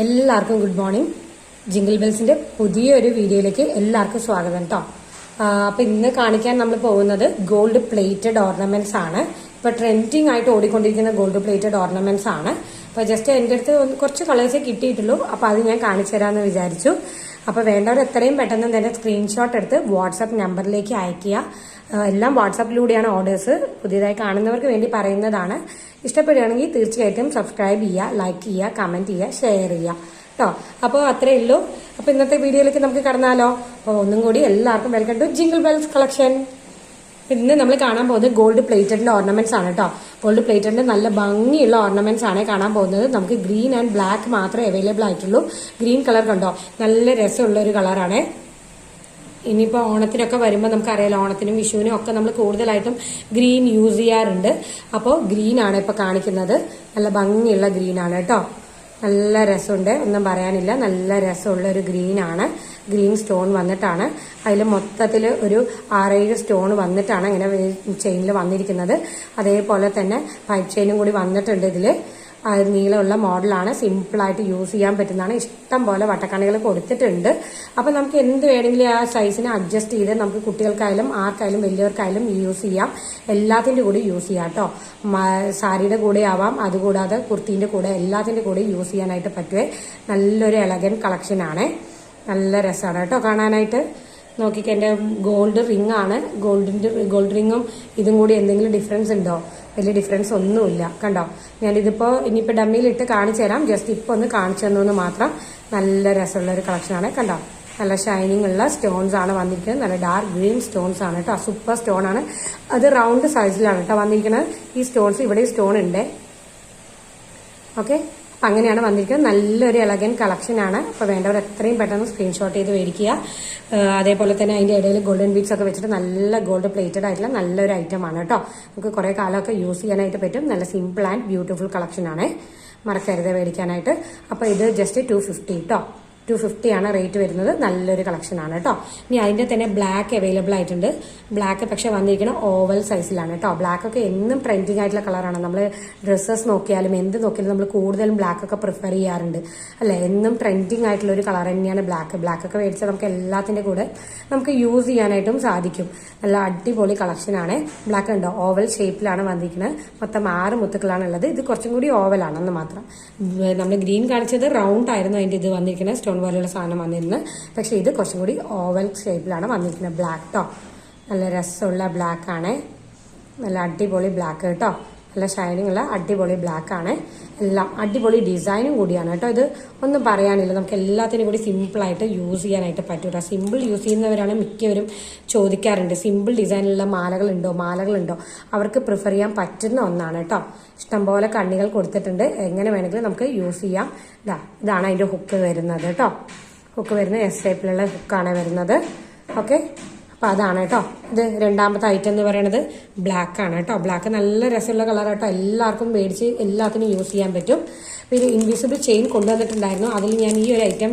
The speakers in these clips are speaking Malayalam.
എല്ലാവർക്കും ഗുഡ് മോർണിംഗ്. ജിംഗിൾ ബെൽസിന്റെ പുതിയൊരു വീഡിയോയിലേക്ക് എല്ലാവർക്കും സ്വാഗതം കേട്ടോ. അപ്പൊ ഇന്ന് കാണിക്കാൻ നമ്മൾ പോകുന്നത് ഗോൾഡ് പ്ലേറ്റഡ് ഓർണമെന്റ്സ് ആണ്. ഇപ്പൊ ട്രെൻഡിങ് ആയിട്ട് ഓടിക്കൊണ്ടിരിക്കുന്ന ഗോൾഡ് പ്ലേറ്റഡ് ഓർണമെന്റ്സ് ആണ്. അപ്പൊ ജസ്റ്റ് എന്റെ അടുത്ത് കുറച്ച് കളേഴ്സേ കിട്ടിയിട്ടുള്ളൂ. അപ്പൊ അത് ഞാൻ കാണിച്ചു തരാമെന്ന് വിചാരിച്ചു. അപ്പൊ വേണ്ടവർ എത്രയും പെട്ടെന്ന് തന്നെ സ്ക്രീൻഷോട്ട് എടുത്ത് വാട്സാപ്പ് നമ്പറിലേക്ക് അയക്കുക. എല്ലാം വാട്സാപ്പിലൂടെയാണ് ഓർഡേഴ്സ്. പുതിയതായി കാണുന്നവർക്ക് വേണ്ടി പറയുന്നതാണ്. ഇഷ്ടപ്പെടുകയാണെങ്കിൽ തീർച്ചയായിട്ടും സബ്സ്ക്രൈബ് ചെയ്യുക, ലൈക്ക് ചെയ്യുക, കമന്റ് ചെയ്യുക, ഷെയർ ചെയ്യുക കേട്ടോ. അപ്പോൾ അത്രയേ ഉള്ളൂ. അപ്പോൾ ഇന്നത്തെ വീഡിയോയിലേക്ക് നമുക്ക് കടന്നാലോ. അപ്പോൾ ഒന്നും കൂടി എല്ലാവർക്കും welcome to jingle bells collection. ഇന്ന് നമ്മൾ കാണാൻ പോകുന്നത് ഗോൾഡ് പ്ലേറ്റഡിന്റെ ഓർണമെന്റ്സ് ആണ് കേട്ടോ. ഗോൾഡ് പ്ലേറ്റഡിന്റെ നല്ല ഭംഗിയുള്ള ഓർണമെന്റ്സ് ആണ് കാണാൻ പോകുന്നത്. നമുക്ക് ഗ്രീൻ ആൻഡ് ബ്ലാക്ക് മാത്രമേ അവൈലബിൾ ആയിട്ടുള്ളൂ. ഗ്രീൻ കളർ കണ്ടോ, നല്ല രസമുള്ള ഒരു കളറാണ്. ഇനിയിപ്പോൾ ഓണത്തിനൊക്കെ വരുമ്പോൾ നമുക്കറിയാലോ, ഓണത്തിനും വിഷുവിനും ഒക്കെ നമ്മൾ കൂടുതലായിട്ടും ഗ്രീൻ യൂസ് ചെയ്യാറുണ്ട്. അപ്പോൾ ഗ്രീൻ ആണ് ഇപ്പോൾ കാണിക്കുന്നത്. നല്ല ഭംഗിയുള്ള ഗ്രീൻ ആണ് കേട്ടോ. നല്ല രസമുണ്ട്, ഒന്നും പറയാനില്ല. നല്ല രസമുള്ള ഒരു ഗ്രീൻ ആണ്. ഗ്രീൻ സ്റ്റോൺ വന്നിട്ടാണ് അതിൽ മൊത്തത്തിൽ ഒരു 6-7 സ്റ്റോൺ വന്നിട്ടാണ് ഇങ്ങനെ ചെയിനിൽ വന്നിരിക്കുന്നത്. അതേപോലെ തന്നെ പൈപ്പ് ചെയിനും കൂടി വന്നിട്ടുണ്ട് ഇതിൽ. നീളമുള്ള മോഡലാണ്, സിമ്പിളായിട്ട് യൂസ് ചെയ്യാൻ പറ്റുന്നതാണ്. ഇഷ്ടം പോലെ വട്ടക്കണികൾ കൊടുത്തിട്ടുണ്ട്. അപ്പം നമുക്ക് എന്ത് വേണമെങ്കിലും ആ സൈസിനെ അഡ്ജസ്റ്റ് ചെയ്ത് നമുക്ക് കുട്ടികൾക്കായാലും ആർക്കായാലും വലിയവർക്കായാലും യൂസ് ചെയ്യാം. എല്ലാത്തിൻ്റെ കൂടെ യൂസ് ചെയ്യാം കേട്ടോ. സാരിയുടെ കൂടെ ആവാം, അതുകൂടാതെ കുർത്തീൻ്റെ കൂടെ, എല്ലാത്തിൻ്റെ കൂടെ യൂസ് ചെയ്യാനായിട്ട് പറ്റുവേ. നല്ലൊരു എലഗൻ കളക്ഷനാണ്. നല്ല രസമാണ് കേട്ടോ കാണാനായിട്ട്. നോക്കിക്ക്, എൻ്റെ ഗോൾഡ് റിംഗ് ആണ്. ഗോൾഡ് റിങ്ങും ഇതും കൂടി എന്തെങ്കിലും ഡിഫറൻസ് ഉണ്ടോ? വലിയ ഡിഫറൻസ് ഒന്നുമില്ല കണ്ടോ. ഞാനിതിപ്പോൾ ഇനിയിപ്പോൾ ഡമ്മിയിലിട്ട് കാണിച്ചു തരാം. ജസ്റ്റ് ഇപ്പോൾ ഒന്ന് കാണിച്ചു തന്നു മാത്രം. നല്ല രസമുള്ള ഒരു കളക്ഷനാണ് കണ്ടോ. നല്ല ഷൈനിങ് ഉള്ള സ്റ്റോൺസ് ആണ് വന്നിരിക്കുന്നത്. നല്ല ഡാർക്ക് ഗ്രീൻ സ്റ്റോൺസ് ആണ് കേട്ടോ. സൂപ്പർ സ്റ്റോൺ ആണ്. അത് റൗണ്ട് സൈസിലാണ് കേട്ടോ വന്നിരിക്കുന്നത്. ഈ സ്റ്റോൺസ് ഇവിടെ സ്റ്റോൺ ഉണ്ട്. ഓക്കെ, അപ്പം അങ്ങനെയാണ് വന്നിരിക്കുന്നത്. നല്ലൊരു എലഗൻ കളക്ഷനാണ്. അപ്പോൾ വേണ്ടവർ എത്രയും പെട്ടെന്ന് സ്ക്രീൻഷോട്ട് ചെയ്ത് മേടിക്കുക. അതേപോലെ തന്നെ അതിൻ്റെ ഇടയിൽ ഗോൾഡൻ ബീഡ്സ് ഒക്കെ വെച്ചിട്ട് നല്ല ഗോൾഡ് പ്ലേറ്റഡ് ആയിട്ടുള്ള നല്ലൊരു ഐറ്റമാണ് കേട്ടോ. നമുക്ക് കുറേ കാലമൊക്കെ യൂസ് ചെയ്യാനായിട്ട് പറ്റും. നല്ല സിമ്പിൾ ആൻഡ് ബ്യൂട്ടിഫുൾ കളക്ഷനാണ്. മറക്കരുത് മേടിക്കാനായിട്ട്. അപ്പോൾ ഇത് ജസ്റ്റ് 250 കേട്ടോ. 250 ആണ് റേറ്റ് വരുന്നത്. നല്ലൊരു കളക്ഷനാണ് കേട്ടോ. ഇനി അതിൻ്റെ തന്നെ ബ്ലാക്ക് അവൈലബിൾ ആയിട്ടുണ്ട്. ബ്ലാക്ക് പക്ഷെ വന്നിരിക്കുന്ന ഓവൽ സൈസിലാണ് കേട്ടോ. ബ്ലാക്ക് ഒക്കെ എന്നും ട്രെൻഡിങ് ആയിട്ടുള്ള കളറാണ്. നമ്മൾ ഡ്രസ്സസ് നോക്കിയാലും എന്ത് നോക്കിയാലും നമ്മൾ കൂടുതലും ബ്ലാക്ക് ഒക്കെ പ്രിഫർ ചെയ്യാറുണ്ട് അല്ലേ. എന്നും ട്രെൻഡിങ് ആയിട്ടുള്ള ഒരു കളർ തന്നെയാണ് ബ്ലാക്ക്. ബ്ലാക്ക് ഒക്കെ മേടിച്ചാൽ നമുക്ക് എല്ലാത്തിൻ്റെ കൂടെ നമുക്ക് യൂസ് ചെയ്യാനായിട്ടും സാധിക്കും. നല്ല അടിപൊളി കളക്ഷനാണ്. ബ്ലാക്ക് ഉണ്ടോ, ഓവൽ ഷേപ്പിലാണ് വന്നിരിക്കുന്നത്. മൊത്തം 6 മുത്തുക്കളാണ് ഉള്ളത്. ഇത് കുറച്ചും കൂടി ഓവലാണെന്ന് മാത്രം. നമ്മൾ ഗ്രീൻ കാണിച്ചത് റൗണ്ട് ആയിരുന്നു അതിൻ്റെ ഇത് വന്നിരിക്കുന്നത്. സ്റ്റോൺ പോലെയുള്ള സാധനം വന്നിരുന്നത്. പക്ഷെ ഇത് കുറച്ചും കൂടി ഓവൽ ഷേപ്പിലാണ് വന്നിരിക്കുന്നത്. ബ്ലാക്ക് കേട്ടോ. നല്ല രസമുള്ള ബ്ലാക്ക് ആണ്. നല്ല അടിപൊളി ബ്ലാക്ക് കേട്ടോ. നല്ല ഷൈനിങ് ഉള്ള അടിപൊളി ബ്ലാക്ക് ആണ്. എല്ലാം അടിപൊളി ഡിസൈനും കൂടിയാണ് കേട്ടോ. ഇത് ഒന്നും പറയാനില്ല. നമുക്ക് എല്ലാത്തിനും കൂടി സിമ്പിളായിട്ട് യൂസ് ചെയ്യാനായിട്ട് പറ്റും കേട്ടോ. സിമ്പിൾ യൂസ് ചെയ്യുന്നവരാണ് മിക്കവരും ചോദിക്കാറുണ്ട്, സിമ്പിൾ ഡിസൈനിലുള്ള മാലകളുണ്ടോ. അവർക്ക് പ്രിഫർ ചെയ്യാൻ പറ്റുന്ന ഒന്നാണ് കേട്ടോ. ഇഷ്ടംപോലെ കണ്ണികൾ കൊടുത്തിട്ടുണ്ട്. എങ്ങനെ വേണമെങ്കിലും നമുക്ക് യൂസ് ചെയ്യാം. ഇതാണ് അതിൻ്റെ ഹുക്ക് വരുന്നത് കേട്ടോ. ഹുക്ക് വരുന്നത് എസ് ടൈപ്പിലുള്ള ഹുക്കാണ് വരുന്നത്. ഓക്കെ, അപ്പോൾ അതാണ് കേട്ടോ. ഇത് രണ്ടാമത്തെ ഐറ്റം എന്ന് പറയുന്നത് ബ്ലാക്ക് ആണ് കേട്ടോ. ബ്ലാക്ക് നല്ല രസമുള്ള കളർ കേട്ടോ. എല്ലാവർക്കും മേടിച്ച് എല്ലാത്തിനും യൂസ് ചെയ്യാൻ പറ്റും. പിന്നെ ഇൻവിസിബിൾ ചെയിൻ കൊണ്ടുവന്നിട്ടുണ്ടായിരുന്നു. അതിൽ ഞാൻ ഈ ഒരു ഐറ്റം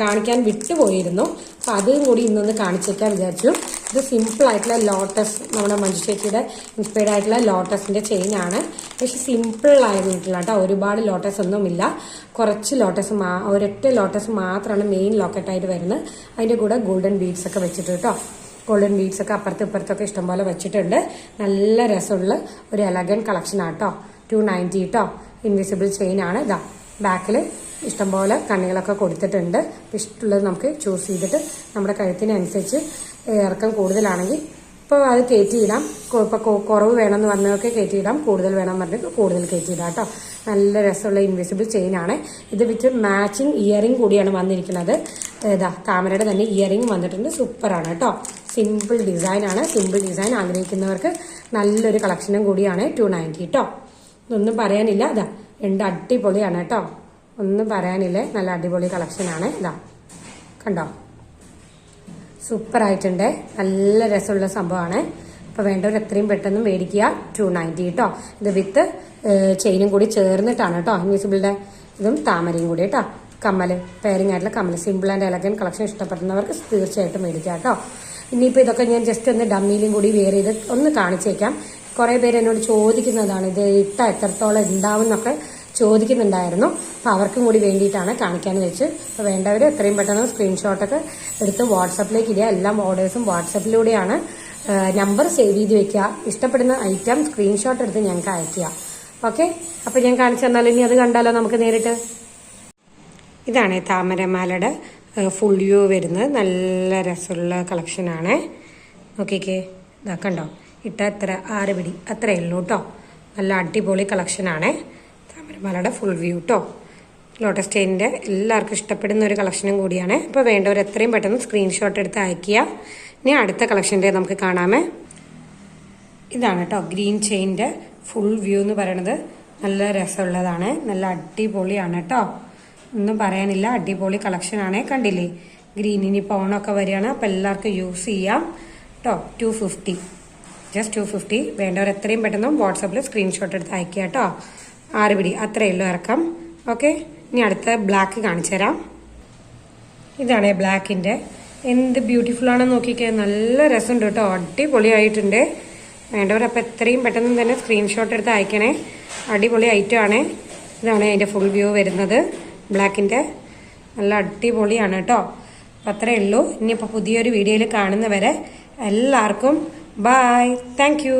കാണിക്കാൻ വിട്ടുപോയിരുന്നു. അപ്പം അതും കൂടി ഇന്നൊന്ന് കാണിച്ചേക്കാൻ വിചാരിച്ചു. ഇത് സിമ്പിൾ ആയിട്ടുള്ള ലോട്ടസ്, നമ്മുടെ മഞ്ജു ചേച്ചിയുടെ ഇൻസ്പയർഡ് ആയിട്ടുള്ള ലോട്ടസിന്റെ ചെയിൻ ആണ്. പക്ഷെ സിമ്പിൾ ആയിരുന്നിട്ടില്ല കേട്ടോ. ഒരുപാട് ലോട്ടസ് ഒന്നുമില്ല. കുറച്ച് ലോട്ടസ്, ഒരൊറ്റ ലോട്ടസ് മാത്രമാണ് മെയിൻ ലോക്കറ്റായിട്ട് വരുന്നത്. അതിൻ്റെ കൂടെ ഗോൾഡൻ ബീഡ്സ് ഒക്കെ വെച്ചിട്ട് കേട്ടോ. ഗോൾഡൻ ബീഡ്സ് ഒക്കെ അപ്പുറത്തിപ്പുറത്തൊക്കെ ഇഷ്ടംപോലെ വെച്ചിട്ടുണ്ട്. നല്ല രസമുള്ള ഒരു എലഗൻ കളക്ഷൻ ആട്ടോ. 290 കേട്ടോ. ഇൻവിസിബിൾ ചെയിൻ ആണ്. ഇതാ ബാക്കിൽ ഇഷ്ടംപോലെ കണ്ണികളൊക്കെ കൊടുത്തിട്ടുണ്ട്. ഇഷ്ടമുള്ളത് നമുക്ക് ചൂസ് ചെയ്തിട്ട് നമ്മുടെ കഴുത്തിനനുസരിച്ച് ഇറക്കം കൂടുതലാണെങ്കിൽ ഇപ്പോൾ അത് കയറ്റിയിടാം. ഇപ്പോൾ കുറവ് വേണമെന്ന് പറഞ്ഞതൊക്കെ കയറ്റിയിടാം. കൂടുതൽ വേണം പറഞ്ഞിട്ട് കൂടുതൽ കയറ്റിയിടാം കേട്ടോ. നല്ല രസമുള്ള ഇൻവിസിബിൾ ചെയിൻ ആണ്. ഇത് വിത്ത് മാച്ചിങ് ഇയറിംഗ് കൂടിയാണ് വന്നിരിക്കുന്നത്. ഇതാ താമരയുടെ തന്നെ ഇയറിംഗ് വന്നിട്ടുണ്ട്. സൂപ്പറാണ് കേട്ടോ. സിമ്പിൾ ഡിസൈൻ ആണ്. സിമ്പിൾ ഡിസൈൻ ആഗ്രഹിക്കുന്നവർക്ക് നല്ലൊരു കളക്ഷനും കൂടിയാണ്. 290 കേട്ടോ. ഇതൊന്നും പറയാനില്ല. ഇതാ 2 അടിപൊളിയാണ് കേട്ടോ. ഒന്നും പറയാനില്ലേ. നല്ല അടിപൊളി കളക്ഷനാണ്. ഇതാ കണ്ടോ, സൂപ്പറായിട്ടുണ്ട്. നല്ല രസമുള്ള സംഭവമാണ്. അപ്പോൾ വേണ്ടവർ എത്രയും പെട്ടെന്ന് മേടിക്കുക. 290 കേട്ടോ. ഇത് വിത്ത് ചെയിനും കൂടി ചേർന്നിട്ടാണ് കേട്ടോ. ഇൻവിസിബിളിൻ്റെ ഇതും താമരയും കൂടി കേട്ടോ. കമ്മൽ, പെയറിംഗ് ആയിട്ടുള്ള കമ്മൽ. സിമ്പിൾ ആൻഡ് എലഗൻ കളക്ഷൻ ഇഷ്ടപ്പെടുന്നവർക്ക് തീർച്ചയായിട്ടും മേടിക്കാം കേട്ടോ. ഇനിയിപ്പോൾ ഇതൊക്കെ ഞാൻ ജസ്റ്റ് ഒന്ന് ഡമ്മിയിലും കൂടി വെയർ ചെയ്ത് ഒന്ന് കാണിച്ചേക്കാം. കുറേ പേര് എന്നോട് ചോദിക്കുന്നതാണ് ഇത് ഇട്ട എത്രത്തോളം ഉണ്ടാവും എന്നൊക്കെ ചോദിക്കുന്നുണ്ടായിരുന്നു. അപ്പോൾ അവർക്കും കൂടി വേണ്ടിയിട്ടാണ് കാണിക്കാമെന്ന് വെച്ച്. അപ്പോൾ വേണ്ടവർ എത്രയും പെട്ടെന്ന് സ്ക്രീൻഷോട്ടൊക്കെ എടുത്ത് വാട്സപ്പിലേക്ക് ഇടുക. എല്ലാം ഓർഡേഴ്സും വാട്സപ്പിലൂടെയാണ്. നമ്പർ സേവ് ചെയ്ത് വെക്കുക. ഇഷ്ടപ്പെടുന്ന ഐറ്റം സ്ക്രീൻഷോട്ട് എടുത്ത് ഞങ്ങൾക്ക് അയക്കുക. ഓക്കെ, അപ്പോൾ ഞാൻ കാണിച്ചു തന്നാലും ഇനി അത് കണ്ടാലോ നമുക്ക് നേരിട്ട്. ഇതാണ് താമരമാലയുടെ ഫുൾ വ്യൂ വരുന്നത്. നല്ല രസമുള്ള കളക്ഷനാണ്. നോക്കിക്കേ, ഇതാ കണ്ടോ, ഇട്ട എത്ര 6 പിടി അത്രയേ ഉള്ളൂ കേട്ടോ. നല്ല അടിപൊളി കളക്ഷനാണ്. താമരമാലയുടെ ഫുൾ വ്യൂ കേട്ടോ. ലോട്ടസ് ചെയിനിൻ്റെ എല്ലാവർക്കും ഇഷ്ടപ്പെടുന്ന ഒരു കളക്ഷനും കൂടിയാണ്. ഇപ്പോൾ വേണ്ടവർ എത്രയും പെട്ടെന്ന് സ്ക്രീൻഷോട്ട് എടുത്ത് അയക്കുക. ഇനി അടുത്ത കളക്ഷൻ്റെ നമുക്ക് കാണാമേ. ഇതാണ് കേട്ടോ ഗ്രീൻ ചെയിനിൻ്റെ ഫുൾ വ്യൂ എന്ന് പറയണത്. നല്ല രസമുള്ളതാണ്. നല്ല അടിപൊളിയാണ് കേട്ടോ. ഒന്നും പറയാനില്ല, അടിപൊളി കളക്ഷനാണ്. കണ്ടില്ലേ, ഗ്രീനിന് ഇപ്പോൾ ഓണമൊക്കെ വരികയാണ്. അപ്പോൾ എല്ലാവർക്കും യൂസ് ചെയ്യാം കേട്ടോ. 250, ജസ്റ്റ് 250. വേണ്ടവർ എത്രയും പെട്ടെന്ന് വാട്സാപ്പിൽ സ്ക്രീൻഷോട്ട് എടുത്ത് അയക്കുക കേട്ടോ. 6 പിടി അത്രയേ ഉള്ളൂ ഇറക്കം. ഓക്കെ, ഇനി അടുത്ത ബ്ലാക്ക് കാണിച്ചു തരാം. ഇതാണ് ബ്ലാക്കിൻ്റെ. എന്ത് ബ്യൂട്ടിഫുൾ ആണെന്ന് നോക്കിക്കേ. നല്ല രസമുണ്ട് കേട്ടോ, അടിപൊളിയായിട്ടുണ്ട്. വേണ്ടവർ അപ്പോൾ എത്രയും പെട്ടെന്ന് തന്നെ സ്ക്രീൻഷോട്ട് എടുത്ത് അയക്കണേ. അടിപൊളി ഐറ്റം ആണ്. ഇതാണ് അതിൻ്റെ ഫുൾ വ്യൂ വരുന്നത്. ബ്ലാക്കിൻ്റെ നല്ല അടിപൊളിയാണ് കേട്ടോ. അപ്പം അത്രയേ ഉള്ളൂ. ഇനിയിപ്പോൾ പുതിയൊരു വീഡിയോയിൽ കാണുന്നവരെ എല്ലാവർക്കും ബൈ. Thank you.